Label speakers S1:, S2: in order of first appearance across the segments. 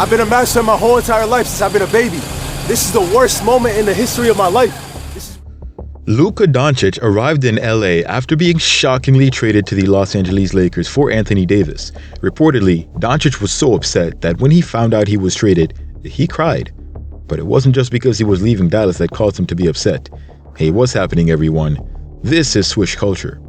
S1: I've been a master my whole entire life since I've been a baby. This is the worst moment in the history of my life.
S2: Luka Doncic arrived in LA after being shockingly traded to the Los Angeles Lakers for Anthony Davis. Reportedly, Doncic was so upset that when he found out he was traded, he cried. But it wasn't just because he was leaving Dallas that caused him to be upset. Hey, what's happening, everyone? This is Swish Culture.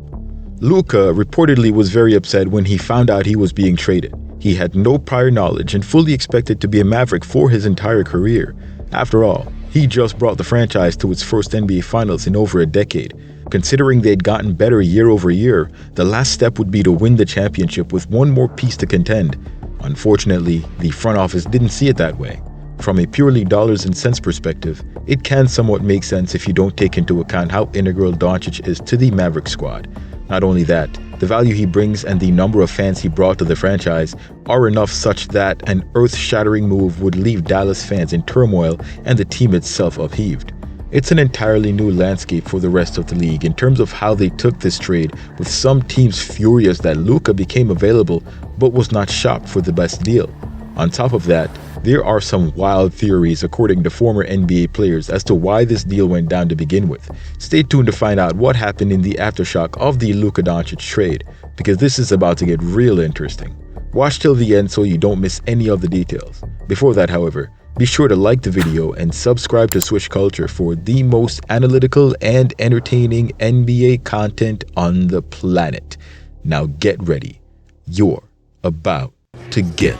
S2: Luka reportedly was very upset when he found out he was being traded. He had no prior knowledge and fully expected to be a Maverick for his entire career. After all, he just brought the franchise to its first NBA Finals in over a decade. Considering they'd gotten better year over year, the last step would be to win the championship with one more piece to contend. Unfortunately, the front office didn't see it that way. From a purely dollars and cents perspective, it can somewhat make sense if you don't take into account how integral Doncic is to the Maverick squad. Not only that, the value he brings and the number of fans he brought to the franchise are enough such that an earth-shattering move would leave Dallas fans in turmoil and the team itself upheaved. It's an entirely new landscape for the rest of the league in terms of how they took this trade, with some teams furious that Luka became available but was not shopped for the best deal. On top of that, there are some wild theories according to former NBA players as to why this deal went down to begin with. Stay tuned to find out what happened in the aftershock of the Luka Doncic trade, because this is about to get real interesting. Watch till the end so you don't miss any of the details. Before that, however, be sure to like the video and subscribe to Swish Culture for the most analytical and entertaining NBA content on the planet. Now get ready. You're about to get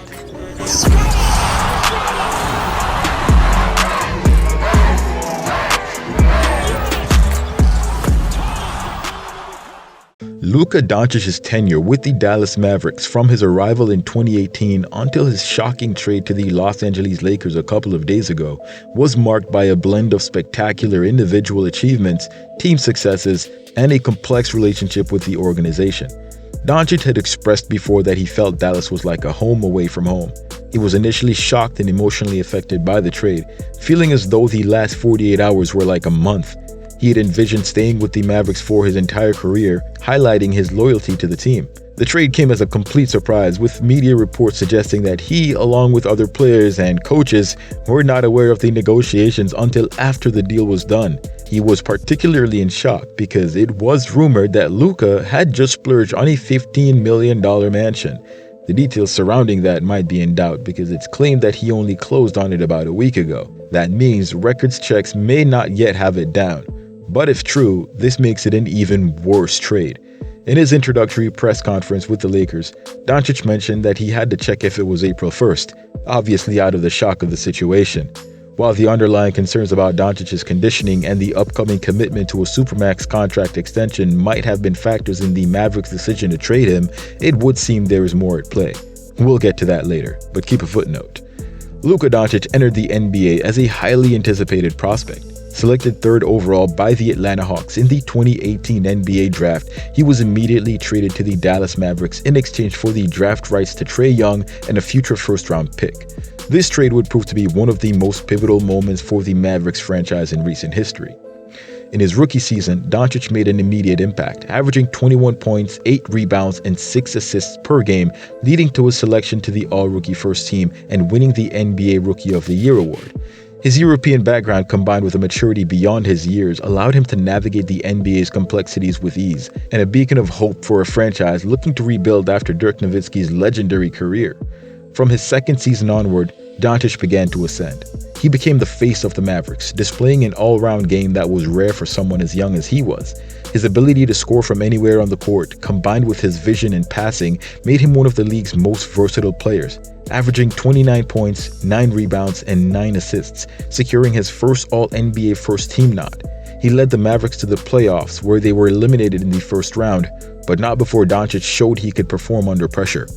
S2: Luka Doncic's tenure with the Dallas Mavericks from his arrival in 2018 until his shocking trade to the Los Angeles Lakers a couple of days ago was marked by a blend of spectacular individual achievements, team successes, and a complex relationship with the organization. Doncic had expressed before that he felt Dallas was like a home away from home. He was initially shocked and emotionally affected by the trade, feeling as though the last 48 hours were like a month. He had envisioned staying with the Mavericks for his entire career, highlighting his loyalty to the team. The trade came as a complete surprise, with media reports suggesting that he, along with other players and coaches, were not aware of the negotiations until after the deal was done. He was particularly in shock because it was rumored that Luka had just splurged on a $15 million mansion. The details surrounding that might be in doubt because it's claimed that he only closed on it about a week ago. That means records checks may not yet have it down. But if true, this makes it an even worse trade. In his introductory press conference with the Lakers, Doncic mentioned that he had to check if it was April 1st, obviously out of the shock of the situation. While the underlying concerns about Doncic's conditioning and the upcoming commitment to a Supermax contract extension might have been factors in the Mavericks' decision to trade him, it would seem there is more at play. We'll get to that later, but keep a footnote. Luka Doncic entered the NBA as a highly anticipated prospect. Selected third overall by the Atlanta Hawks in the 2018 NBA draft, he was immediately traded to the Dallas Mavericks in exchange for the draft rights to Trae Young and a future first-round pick. This trade would prove to be one of the most pivotal moments for the Mavericks franchise in recent history. In his rookie season, Doncic made an immediate impact, averaging 21 points, 8 rebounds, and 6 assists per game, leading to his selection to the All-Rookie First Team and winning the NBA Rookie of the Year award. His European background combined with a maturity beyond his years allowed him to navigate the NBA's complexities with ease, and a beacon of hope for a franchise looking to rebuild after Dirk Nowitzki's legendary career. From his second season onward, Doncic began to ascend. He became the face of the Mavericks, displaying an all-round game that was rare for someone as young as he was. His ability to score from anywhere on the court, combined with his vision and passing, made him one of the league's most versatile players, averaging 29 points, 9 rebounds, and 9 assists, securing his first All-NBA First Team nod. He led the Mavericks to the playoffs, where they were eliminated in the first round, but not before Doncic showed he could perform under pressure.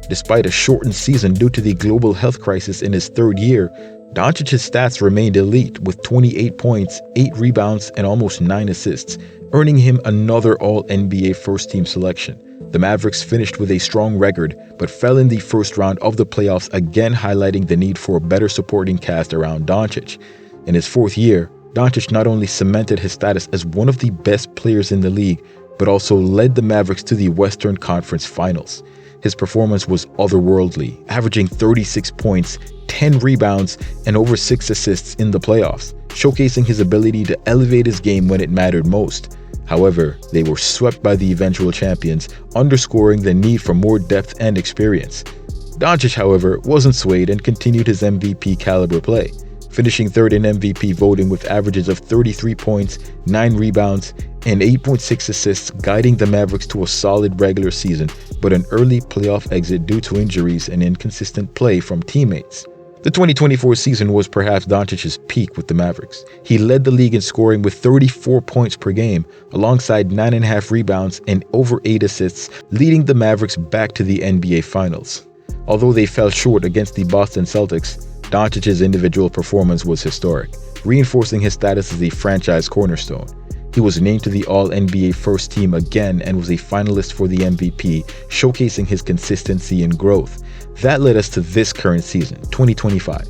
S2: Despite a shortened season due to the global health crisis in his third year, Doncic's stats remained elite with 28 points, 8 rebounds, and almost 9 assists, earning him another All-NBA First-Team selection. The Mavericks finished with a strong record, but fell in the first round of the playoffs, again highlighting the need for a better supporting cast around Doncic. In his fourth year, Doncic not only cemented his status as one of the best players in the league, but also led the Mavericks to the Western Conference Finals. his performance was otherworldly, averaging 36 points, 10 rebounds, and over 6 assists in the playoffs, showcasing his ability to elevate his game when it mattered most. However, they were swept by the eventual champions, underscoring the need for more depth and experience. Doncic, however, wasn't swayed and continued his MVP caliber play, finishing third in MVP voting with averages of 33 points, 9 rebounds, and 8.6 assists, guiding the Mavericks to a solid regular season, but an early playoff exit due to injuries and inconsistent play from teammates. The 2024 season was perhaps Doncic's peak with the Mavericks. He led the league in scoring with 34 points per game, alongside 9.5 rebounds and over 8 assists, leading the Mavericks back to the NBA Finals. Although they fell short against the Boston Celtics, Doncic's individual performance was historic, reinforcing his status as a franchise cornerstone. He was named to the All-NBA First Team again and was a finalist for the MVP, showcasing his consistency and growth. That led us to this current season, 2025.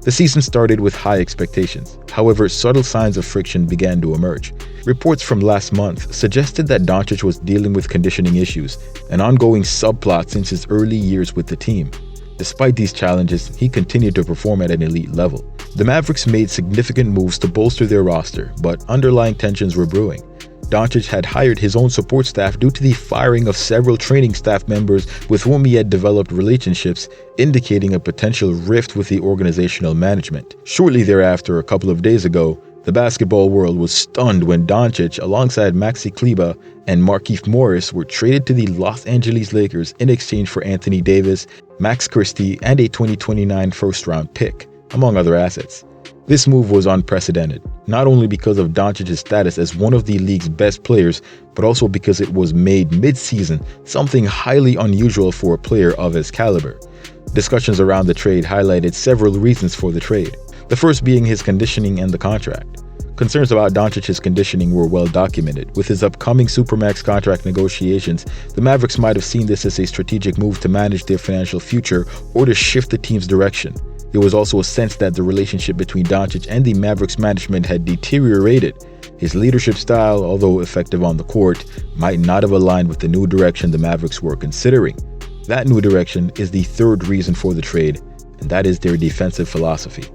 S2: The season started with high expectations. However, subtle signs of friction began to emerge. Reports from last month suggested that Doncic was dealing with conditioning issues, an ongoing subplot since his early years with the team. Despite these challenges, he continued to perform at an elite level. The Mavericks made significant moves to bolster their roster, but underlying tensions were brewing. Doncic had hired his own support staff due to the firing of several training staff members with whom he had developed relationships, indicating a potential rift with the organizational management. Shortly thereafter, a couple of days ago, the basketball world was stunned when Doncic, alongside Maxi Kleber and Markieff Morris, were traded to the Los Angeles Lakers in exchange for Anthony Davis, Max Christie, and a 2029 first-round pick, among other assets. This move was unprecedented, not only because of Doncic's status as one of the league's best players, but also because it was made mid-season, something highly unusual for a player of his caliber. Discussions around the trade highlighted several reasons for the trade, the first being his conditioning and the contract. Concerns about Doncic's conditioning were well documented. With his upcoming Supermax contract negotiations, the Mavericks might have seen this as a strategic move to manage their financial future or to shift the team's direction. There was also a sense that the relationship between Doncic and the Mavericks management had deteriorated. His leadership style, although effective on the court, might not have aligned with the new direction the Mavericks were considering. That new direction is the third reason for the trade, and that is their defensive philosophy.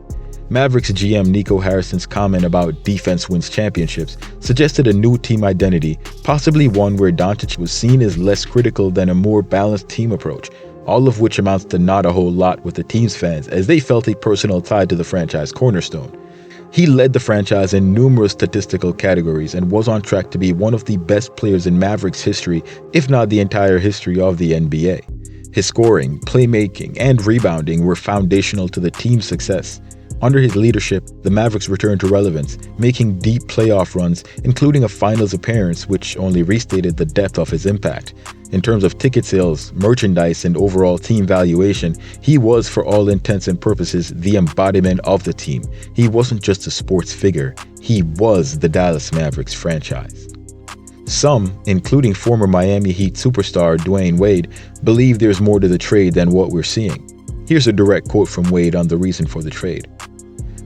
S2: Mavericks GM Nico Harrison's comment about defense wins championships suggested a new team identity, possibly one where Doncic was seen as less critical than a more balanced team approach, all of which amounts to not a whole lot with the team's fans as they felt a personal tie to the franchise cornerstone. He led the franchise in numerous statistical categories and was on track to be one of the best players in Mavericks history, if not the entire history of the NBA. His scoring, playmaking, and rebounding were foundational to the team's success. Under his leadership, the Mavericks returned to relevance, making deep playoff runs, including a finals appearance, which only restated the depth of his impact. In terms of ticket sales, merchandise, and overall team valuation, he was, for all intents and purposes, the embodiment of the team. He wasn't just a sports figure, he was the Dallas Mavericks franchise. Some, including former Miami Heat superstar Dwayne Wade, believe there's more to the trade than what we're seeing. Here's a direct quote from Wade on the reason for the trade.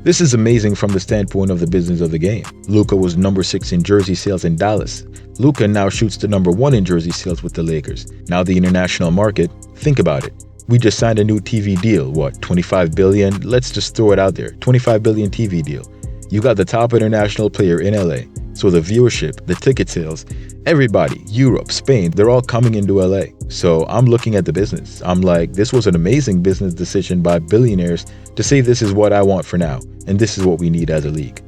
S2: "This is amazing from the standpoint of the business of the game. Luka was number 6 in jersey sales in Dallas. Luka now shoots to number 1 in jersey sales with the Lakers. Now the international market, think about it. We just signed a new TV deal, what, $25 billion? Let's just throw it out there, $25 billion TV deal. You got the top international player in LA. So the viewership, the ticket sales, everybody, Europe, Spain, they're all coming into LA. So I'm looking at the business. I'm like, this was an amazing business decision by billionaires to say this is what I want for now, and this is what we need as a league."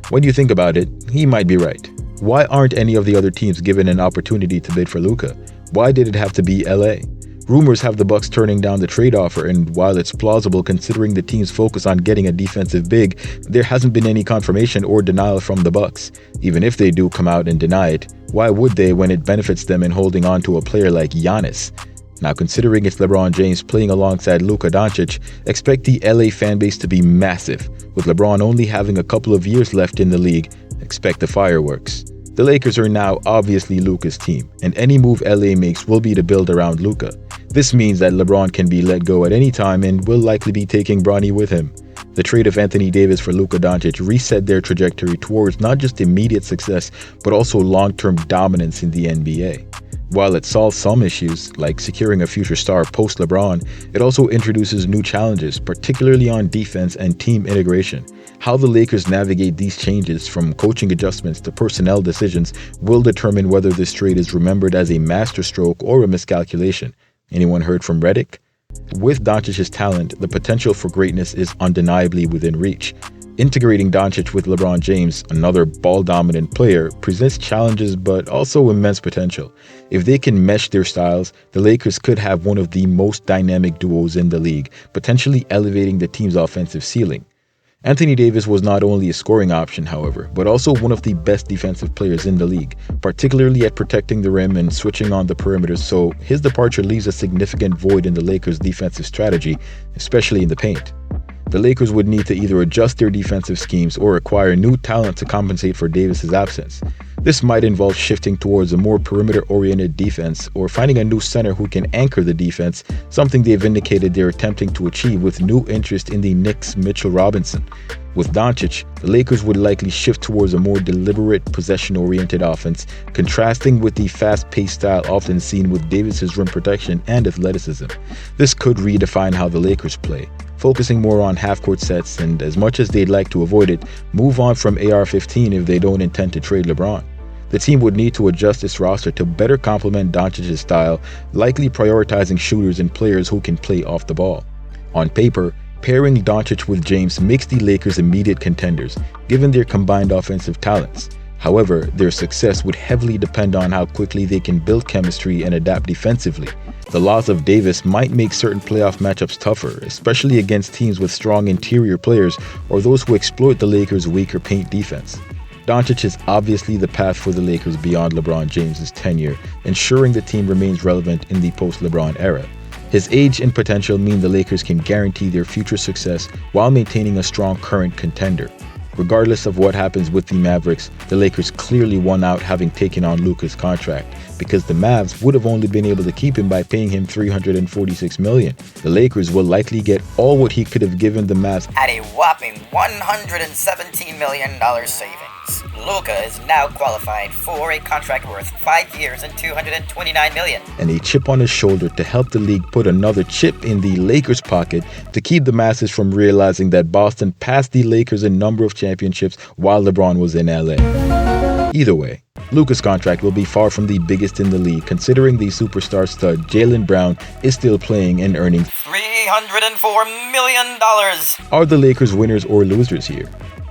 S2: When you think about it, he might be right. Why aren't any of the other teams given an opportunity to bid for Luka? Why did it have to be LA? Rumors have the Bucks turning down the trade offer, and while it's plausible considering the team's focus on getting a defensive big, there hasn't been any confirmation or denial from the Bucks. Even if they do come out and deny it, why would they when it benefits them in holding on to a player like Giannis? Now, considering it's LeBron James playing alongside Luka Doncic, expect the LA fanbase to be massive. With LeBron only having a couple of years left in the league, expect the fireworks. The Lakers are now obviously Luka's team, and any move LA makes will be to build around Luka. This means that LeBron can be let go at any time and will likely be taking Bronny with him. The trade of Anthony Davis for Luka Doncic reset their trajectory towards not just immediate success, but also long-term dominance in the NBA. While it solves some issues, like securing a future star post-LeBron, it also introduces new challenges, particularly on defense and team integration. How the Lakers navigate these changes, from coaching adjustments to personnel decisions, will determine whether this trade is remembered as a masterstroke or a miscalculation. Anyone heard from Redick? With Doncic's talent, the potential for greatness is undeniably within reach. Integrating Doncic with LeBron James, another ball-dominant player, presents challenges but also immense potential. If they can mesh their styles, the Lakers could have one of the most dynamic duos in the league, potentially elevating the team's offensive ceiling. Anthony Davis was not only a scoring option, however, but also one of the best defensive players in the league, particularly at protecting the rim and switching on the perimeter, so his departure leaves a significant void in the Lakers' defensive strategy, especially in the paint. The Lakers would need to either adjust their defensive schemes or acquire new talent to compensate for Davis's absence. This might involve shifting towards a more perimeter-oriented defense or finding a new center who can anchor the defense, something they've indicated they're attempting to achieve with new interest in the Knicks' Mitchell Robinson. With Doncic, the Lakers would likely shift towards a more deliberate, possession-oriented offense, contrasting with the fast-paced style often seen with Davis's rim protection and athleticism. This could redefine how the Lakers play, focusing more on half-court sets, and as much as they'd like to avoid it, move on from AR-15 if they don't intend to trade LeBron. The team would need to adjust its roster to better complement Doncic's style, likely prioritizing shooters and players who can play off the ball. On paper, pairing Doncic with James makes the Lakers immediate contenders, given their combined offensive talents. However, their success would heavily depend on how quickly they can build chemistry and adapt defensively. The loss of Davis might make certain playoff matchups tougher, especially against teams with strong interior players or those who exploit the Lakers' weaker paint defense. Doncic is obviously the path for the Lakers beyond LeBron James' tenure, ensuring the team remains relevant in the post-LeBron era. His age and potential mean the Lakers can guarantee their future success while maintaining a strong current contender. Regardless of what happens with the Mavericks, the Lakers clearly won out having taken on Luka's contract, because the Mavs would have only been able to keep him by paying him $346 million. The Lakers will likely get all what he could have given the Mavs
S3: at a whopping $117 million savings. Luka is now qualified for a contract worth 5 years and $229 million.
S2: And a chip on his shoulder to help the league put another chip in the Lakers' pocket to keep the masses from realizing that Boston passed the Lakers in number of championships while LeBron was in LA. Either way, Luka's contract will be far from the biggest in the league, considering the superstar stud Jaylen Brown is still playing and earning
S3: $304 million.
S2: Are the Lakers winners or losers here?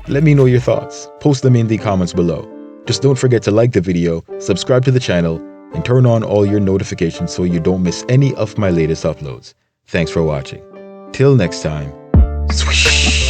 S2: Let me know your thoughts. Post them in the comments below. Just don't forget to like the video, subscribe to the channel, and turn on all your notifications so you don't miss any of my latest uploads. Thanks for watching. Till next time, swish!